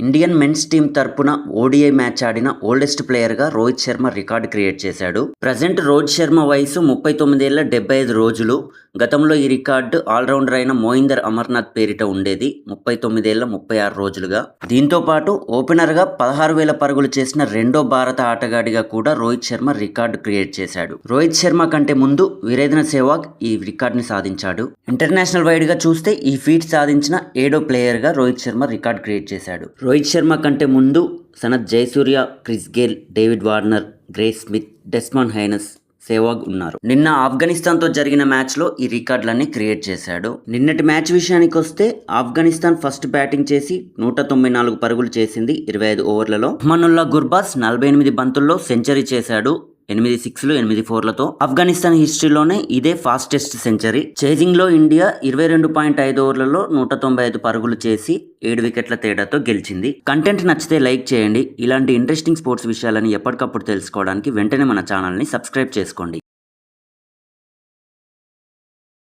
Indian men's team తరపున ODI match ఆడిన oldest ప్లేయర్గా రోహిత్ శర్మ రికార్డు క్రియేట్ చేశాడు. ప్రజెంట్ రోహిత్ శర్మ వయసు 39 ఏళ్ల 75 రోజులు. గతంలో ఈ రికార్డు ఆల్రౌండర్ అయిన మోయిందర్ అమర్నాథ్ పేరిట ఉండేది 39 ఏళ్ల 36 రోజులుగా. దీంతో పాటు ఓపెనర్గా 16,000 పరుగులు చేసిన రెండో భారత ఆటగాడిగా కూడా రోహిత్ శర్మ రికార్డు క్రియేట్ చేశాడు. రోహిత్ శర్మ కంటే ముందు వీరేంద్ర సెహ్వాగ్ ఈ రికార్డుని సాధించాడు. ఇంటర్నేషనల్ వైడ్గా చూస్తే ఈ ఫీట్ సాధించిన 7వ ప్లేయర్గా రోహిత్ శర్మ రికార్డు క్రియేట్ చేశాడు. రోహిత్ శర్మ కంటే ముందు Sanath Jayasuriya, Chris Gayle, David Warner, Graeme Smith, Desmond Haynes, Sehwag ఉన్నారు. నిన్న ఆఫ్ఘనిస్తాన్తో జరిగిన మ్యాచ్లో ఈ రికార్డులన్నీ క్రియేట్ చేశాడు. నిన్నటి మ్యాచ్ విషయానికి వస్తే ఆఫ్ఘనిస్తాన్ ఫస్ట్ బ్యాటింగ్ చేసి 194 పరుగులు చేసింది 25 ఓవర్లలో. అహ్మదుల్లా గుర్బాజ్ 48 బంతుల్లో సెంచరీ చేశాడు. 8 సిక్స్లు 8 ఫోర్లతో ఆఫ్ఘనిస్తాన్ హిస్టరీలోనే ఇదే ఫాస్టెస్ట్ సెంచరీ. చేజింగ్లో ఇండియా 22.5 ఓవర్లలో 195 పరుగులు చేసి 7 వికెట్ల తేడాతో గెలిచింది. కంటెంట్ నచ్చితే లైక్ చేయండి. ఇలాంటి ఇంట్రెస్టింగ్ స్పోర్ట్స్ విషయాలని ఎప్పటికప్పుడు తెలుసుకోవడానికి వెంటనే మన ఛానల్ని సబ్స్క్రైబ్ చేసుకోండి.